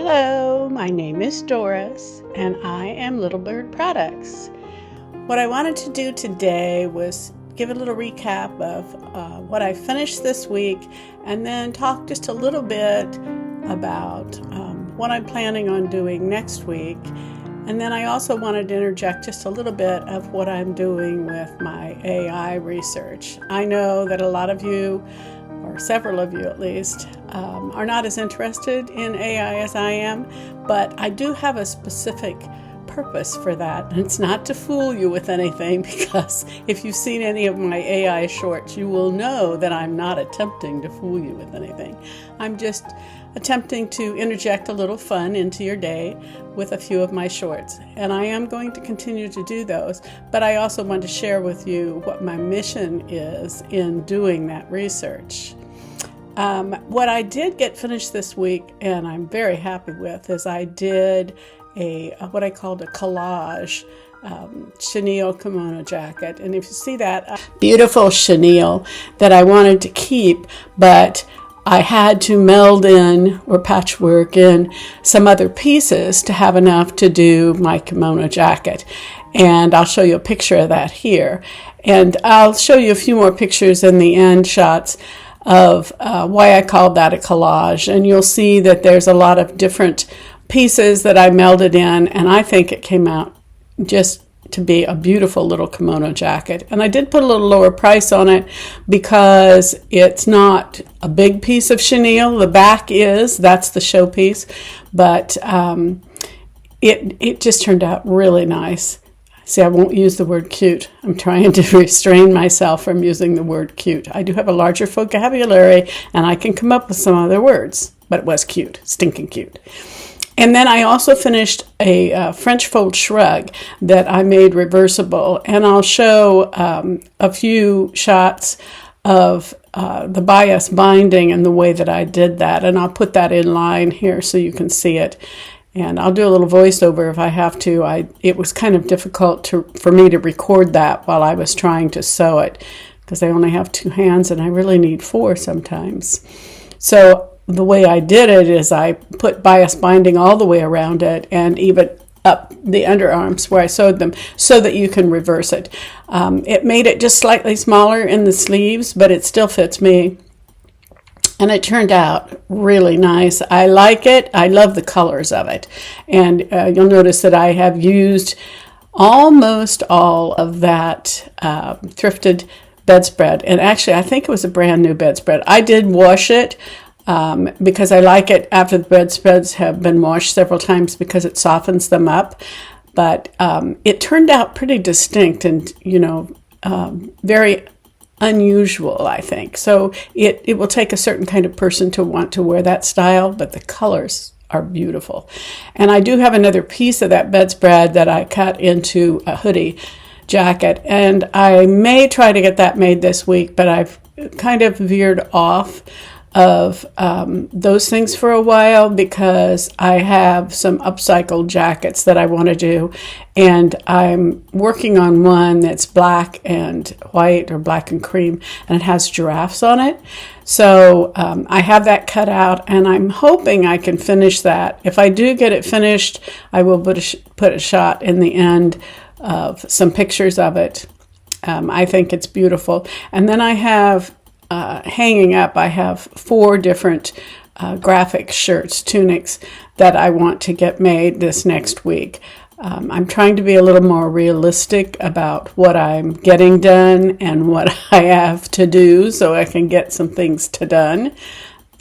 Hello, my name is Doris and I am Little Bird Products. What I wanted to do today was give a little recap of what I finished this week and then talk just a little bit about what I'm planning on doing next week. And then I also wanted to interject just a little bit of what I'm doing with my AI research. I know that a lot of you, or several of you at least, are not as interested in AI as I am, but I do have a specific purpose for that. And it's not to fool you with anything, because if you've seen any of my AI shorts, you will know that I'm not attempting to fool you with anything. I'm just attempting to interject a little fun into your day with a few of my shorts. And I am going to continue to do those, but I also want to share with you what my mission is in doing that research. What I did get finished this week, and I'm very happy with, is I did what I called a collage chenille kimono jacket. And if you see that beautiful chenille that I wanted to keep, but I had to meld in or patchwork in some other pieces to have enough to do my kimono jacket. And I'll show you a picture of that here. And I'll show you a few more pictures in the end shots of why I called that a collage. And you'll see that there's a lot of different pieces that I melded in, and I think it came out just to be a beautiful little kimono jacket. And I did put a little lower price on it because it's not a big piece of chenille. The back that's the showpiece, but it just turned out really nice. See, I won't use the word cute. I'm trying to restrain myself from using the word cute. I do have a larger vocabulary and I can come up with some other words, but it was cute, stinking cute. And then I also finished a French fold shrug that I made reversible, and I'll show a few shots of the bias binding and the way that I did that, and I'll put that in line here so you can see it. And I'll do a little voiceover if I have to. It was kind of difficult for me to record that while I was trying to sew it, because I only have two hands and I really need four sometimes. So the way I did it is I put bias binding all the way around it and even up the underarms where I sewed them so that you can reverse it. It made it just slightly smaller in the sleeves, but it still fits me. And it turned out really nice. I like it. I love the colors of it. And you'll notice that I have used almost all of that thrifted bedspread. And actually, I think it was a brand new bedspread. I did wash it because I like it after the bedspreads have been washed several times because it softens them up. But it turned out pretty distinct and, very unusual, I think. So it will take a certain kind of person to want to wear that style, but the colors are beautiful. And I do have another piece of that bedspread that I cut into a hoodie jacket, and I may try to get that made this week, but I've kind of veered off of those things for a while because I have some upcycled jackets that I want to do, and I'm working on one that's black and white or black and cream, and it has giraffes on it. So I have that cut out, and I'm hoping I can finish that. If I do get it finished, I will put a shot in the end of some pictures of it. I think it's beautiful. And then I have hanging up, I have 4 different graphic shirts, tunics, that I want to get made this next week. I'm trying to be a little more realistic about what I'm getting done and what I have to do so I can get some things done.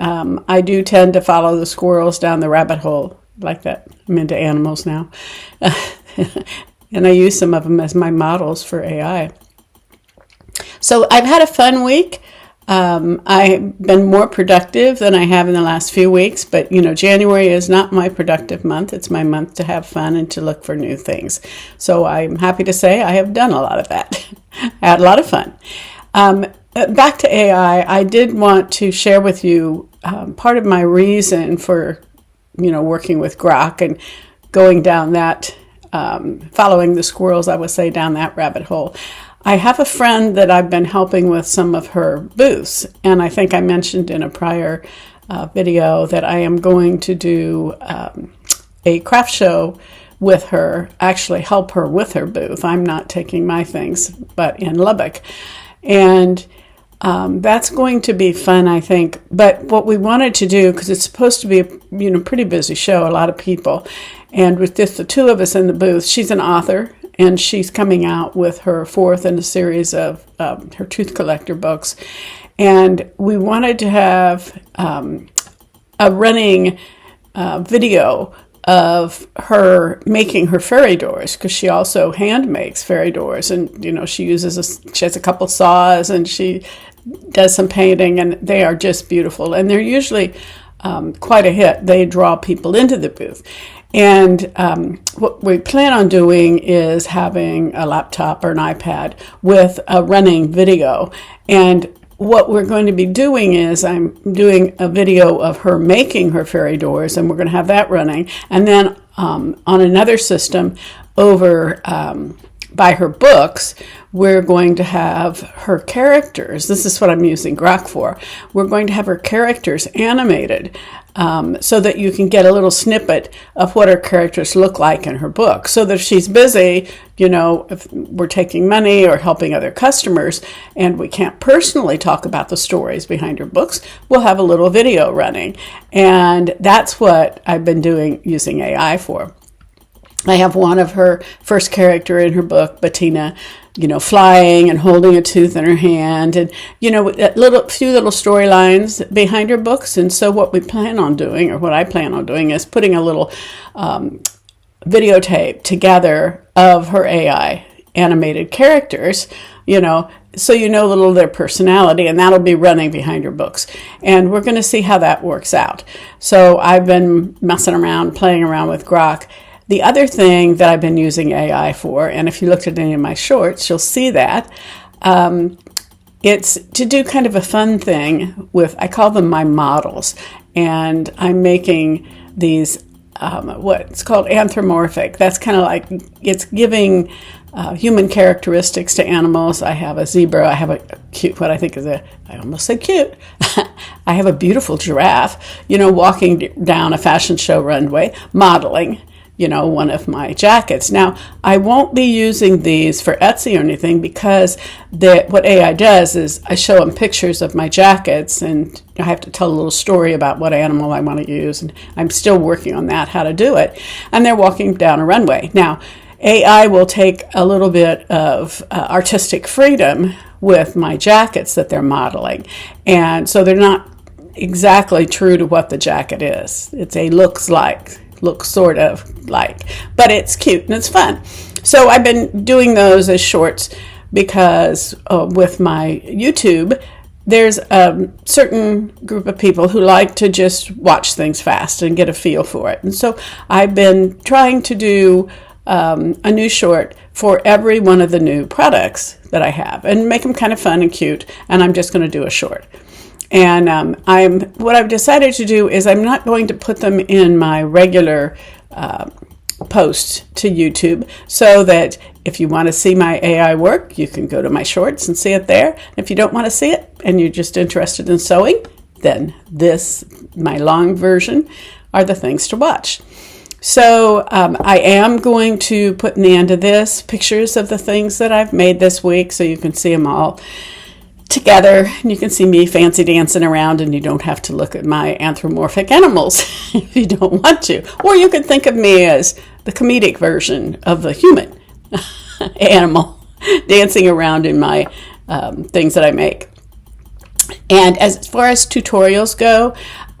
I do tend to follow the squirrels down the rabbit hole like that. I'm into animals now. And I use some of them as my models for AI. So I've had a fun week. I've been more productive than I have in the last few weeks, but January is not my productive month. It's my month to have fun and to look for new things. So I'm happy to say I have done a lot of that. I had a lot of fun. Back to AI, I did want to share with you part of my reason for, working with Grok and going down that, following the squirrels, I would say, down that rabbit hole. I have a friend that I've been helping with some of her booths, and I think I mentioned in a prior video that I am going to do a craft show with her, actually help her with her booth. I'm not taking my things, but in Lubbock. And that's going to be fun, I think. But what we wanted to do, because it's supposed to be a pretty busy show, a lot of people, and with just the two of us in the booth, she's an author, and she's coming out with her fourth in a series of her Tooth Collector books. And we wanted to have a running video of her making her fairy doors, because she also hand makes fairy doors, and she has a couple saws, and she does some painting, and they are just beautiful, and they're usually quite a hit. They draw people into the booth. And what we plan on doing is having a laptop or an iPad with a running video. And what we're going to be doing is I'm doing a video of her making her fairy doors, and we're going to have that running. And then on another system over by her books, we're going to have her characters. This is what I'm using Grok for. We're going to have her characters animated so that you can get a little snippet of what her characters look like in her book. So that if she's busy, if we're taking money or helping other customers and we can't personally talk about the stories behind her books, we'll have a little video running. And that's what I've been doing using AI for. I have one of her first character in her book, Bettina, flying and holding a tooth in her hand, and few little storylines behind her books. And so what we plan on doing, or what I plan on doing, is putting a little videotape together of her AI animated characters, so a little of their personality, and that'll be running behind her books. And we're going to see how that works out. So I've been messing around, playing around with Grok. The other thing that I've been using AI for, and if you looked at any of my shorts, you'll see that, it's to do kind of a fun thing with, I call them my models. And I'm making these, what's called anthropomorphic. That's kind of like, it's giving human characteristics to animals. I have a zebra. I have a cute, what I think is I almost said cute. I have a beautiful giraffe, walking down a fashion show runway, modeling, one of my jackets. Now, I won't be using these for Etsy or anything, because what AI does is I show them pictures of my jackets, and I have to tell a little story about what animal I want to use, and I'm still working on that, how to do it. And they're walking down a runway. Now, AI will take a little bit of artistic freedom with my jackets that they're modeling. And so they're not exactly true to what the jacket is. Looks sort of like, but it's cute and it's fun. So I've been doing those as shorts because with my YouTube, there's a certain group of people who like to just watch things fast and get a feel for it. And so I've been trying to do a new short for every one of the new products that I have and make them kind of fun and cute. And I'm just going to do a short. And what I've decided to do is I'm not going to put them in my regular post to YouTube, so that if you want to see my AI work, you can go to my shorts and see it there. If you don't want to see it and you're just interested in sewing, then my long version, are the things to watch. So I am going to put in the end of this pictures of the things that I've made this week, so you can see them all together, and you can see me fancy dancing around, and you don't have to look at my anthropomorphic animals if you don't want to. Or you could think of me as the comedic version of the human animal dancing around in my things that I make. And as far as tutorials go,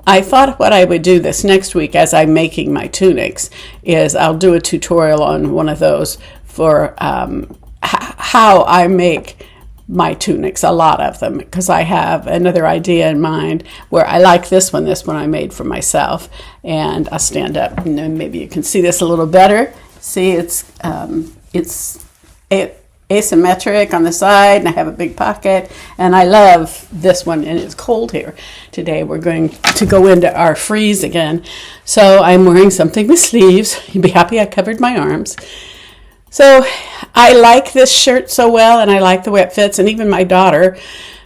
I thought what I would do this next week as I'm making my tunics is I'll do a tutorial on one of those for how I make my tunics, a lot of them, because I have another idea in mind where I like this one I made for myself. And I'll stand up and then maybe you can see this a little better. See, it's asymmetric on the side, and I have a big pocket, and I love this one. And it's cold here today. We're going to go into our freeze again, so I'm wearing something with sleeves. You'd be happy I covered my arms. So I like this shirt so well, and I like the way it fits. And even my daughter,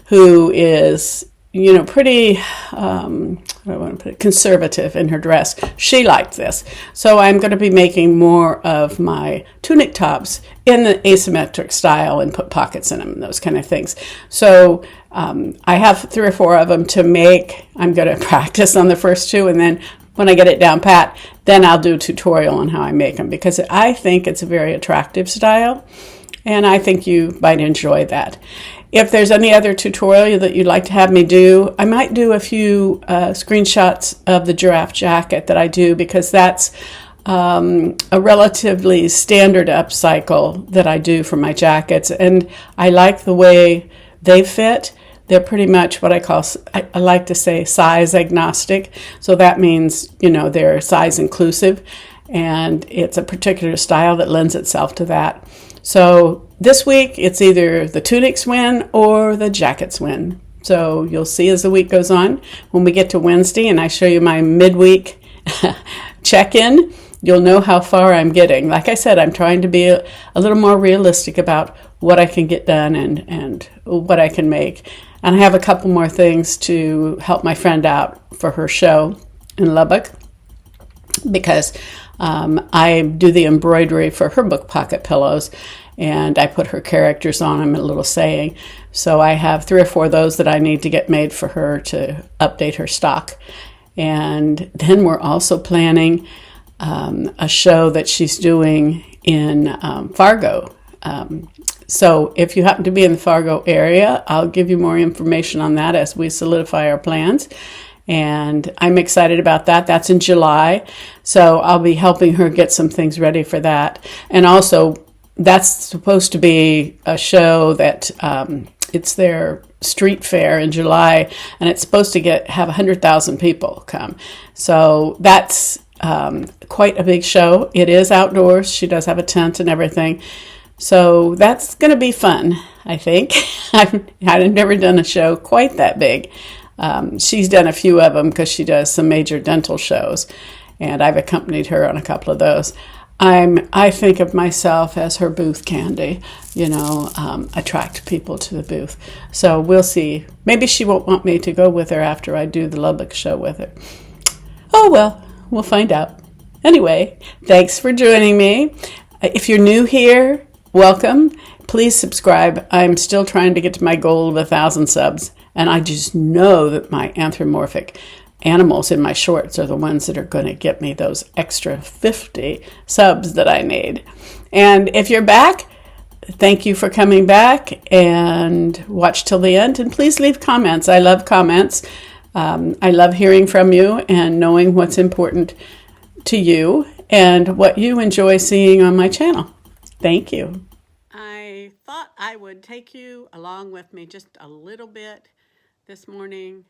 who is pretty, I want to put it, conservative in her dress. She liked this. So I'm going to be making more of my tunic tops in the asymmetric style and put pockets in them and those kind of things. So I have 3 or 4 of them to make. I'm going to practice on the first 2, and then when I get it down pat, then I'll do a tutorial on how I make them, because I think it's a very attractive style, and I think you might enjoy that. If there's any other tutorial that you'd like to have me do, I might do a few screenshots of the giraffe jacket that I do, because that's a relatively standard upcycle that I do for my jackets, and I like the way they fit. They're pretty much what I like to say, size agnostic. So that means, they're size inclusive, and it's a particular style that lends itself to that. So this week, it's either the tunics win or the jackets win. So you'll see as the week goes on. When we get to Wednesday and I show you my midweek check-in, you'll know how far I'm getting. Like I said, I'm trying to be a little more realistic about what I can get done and what I can make. And I have a couple more things to help my friend out for her show in Lubbock, because I do the embroidery for her book pocket pillows, and I put her characters on them and a little saying. So I have 3 or 4 of those that I need to get made for her to update her stock. And then we're also planning a show that she's doing in Fargo. So if you happen to be in the Fargo area, I'll give you more information on that as we solidify our plans. And I'm excited about that. That's in July. So I'll be helping her get some things ready for that. And also, that's supposed to be a show that it's their street fair in July, and it's supposed to have 100,000 people come. So that's quite a big show. It is outdoors. She does have a tent and everything. So that's going to be fun, I think. I've never done a show quite that big. She's done a few of them because she does some major dental shows, and I've accompanied her on a couple of those. I think of myself as her booth candy, attract people to the booth. So we'll see. Maybe she won't want me to go with her after I do the Lubbock show with her. Oh, well, we'll find out. Anyway, thanks for joining me. If you're new here, welcome. Please subscribe. I'm still trying to get to my goal of 1,000 subs, and I just know that my anthropomorphic animals in my shorts are the ones that are going to get me those extra 50 subs that I need. And if you're back, thank you for coming back, and watch till the end. And please leave comments. I love comments. I love hearing from you and knowing what's important to you and what you enjoy seeing on my channel. Thank you. I thought I would take you along with me just a little bit this morning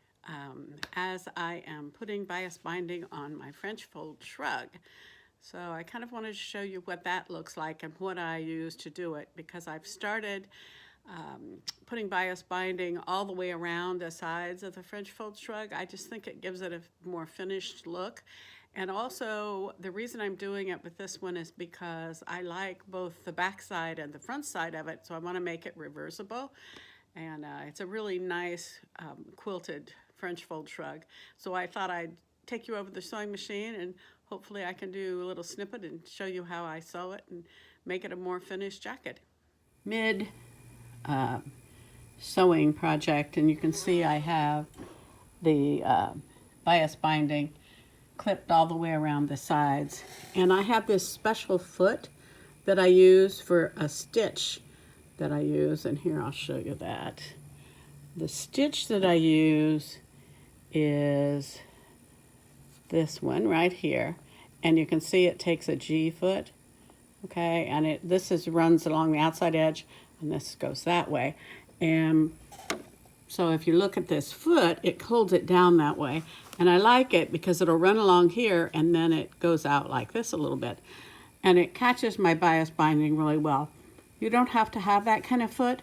as I am putting bias binding on my French fold shrug. So I kind of wanted to show you what that looks like and what I use to do it, because I've started putting bias binding all the way around the sides of the French fold shrug. I just think it gives it a more finished look. And also, the reason I'm doing it with this one is because I like both the back side and the front side of it, so I want to make it reversible. And it's a really nice quilted French fold shrug. So I thought I'd take you over the sewing machine, and hopefully I can do a little snippet and show you how I sew it and make it a more finished jacket. Mid sewing project, and you can see I have the bias binding clipped all the way around the sides, and I have this special foot that I use for a stitch that I use, and here I'll show you that. The stitch that I use is this one right here, and you can see it takes a G foot, okay, and this runs along the outside edge, and this goes that way. And so if you look at this foot, it holds it down that way. And I like it because it'll run along here, and then it goes out like this a little bit. And it catches my bias binding really well. You don't have to have that kind of foot.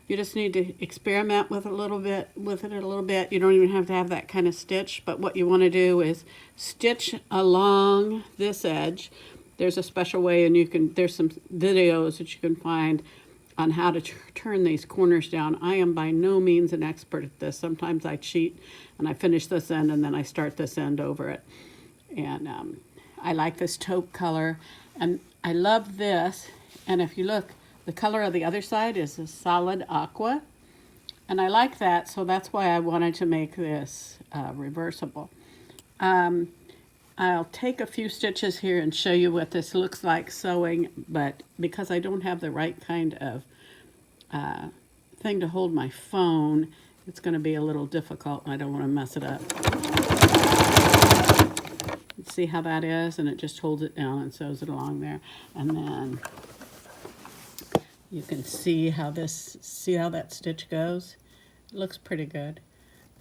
You just need to experiment with it a little bit. You don't even have to have that kind of stitch. But what you want to do is stitch along this edge. There's a special way, and there's some videos that you can find on how to turn these corners down. I am by no means an expert at this. Sometimes I cheat and I finish this end and then I start this end over it. And I like this taupe color, and I love this. And if you look, the color of the other side is a solid aqua, and I like that, so that's why I wanted to make this reversible. I'll take a few stitches here and show you what this looks like sewing, but because I don't have the right kind of thing to hold my phone, it's going to be a little difficult, and I don't want to mess it up. See how that is? And it just holds it down and sews it along there. And then you can see how that stitch goes. It looks pretty good.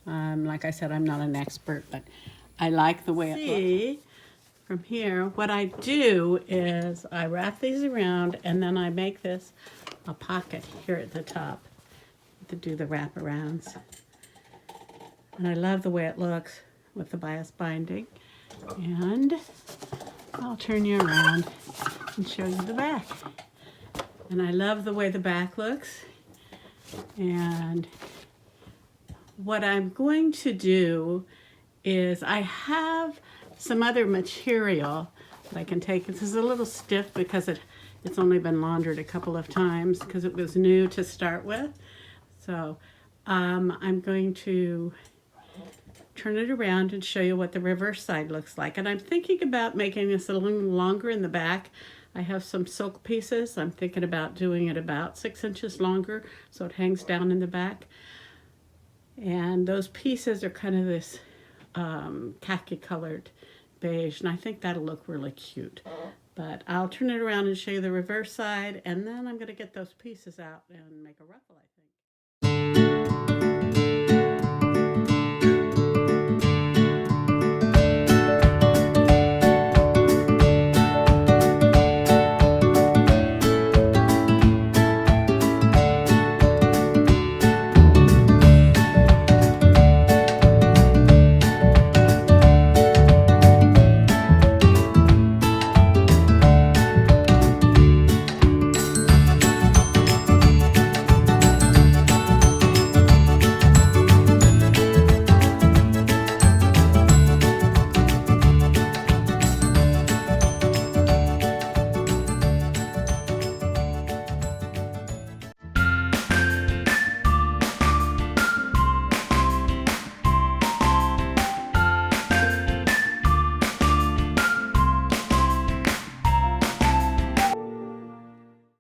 Like I said, I'm not an expert, but I like the way it looks. From here, what I do is I wrap these around, and then I make this a pocket here at the top to do the wraparounds. And I love the way it looks with the bias binding. And I'll turn you around and show you the back. And I love the way the back looks. And what I'm going to do is I have some other material that I can take. This is a little stiff because it's only been laundered a couple of times because it was new to start with. So I'm going to turn it around and show you what the reverse side looks like. And I'm thinking about making this a little longer in the back. I have some silk pieces. I'm thinking about doing it about 6 inches longer so it hangs down in the back. And those pieces are kind of this khaki colored beige, and I think that'll look really cute. But I'll turn it around and show you the reverse side, and then I'm going to get those pieces out and make a ruffle, I think.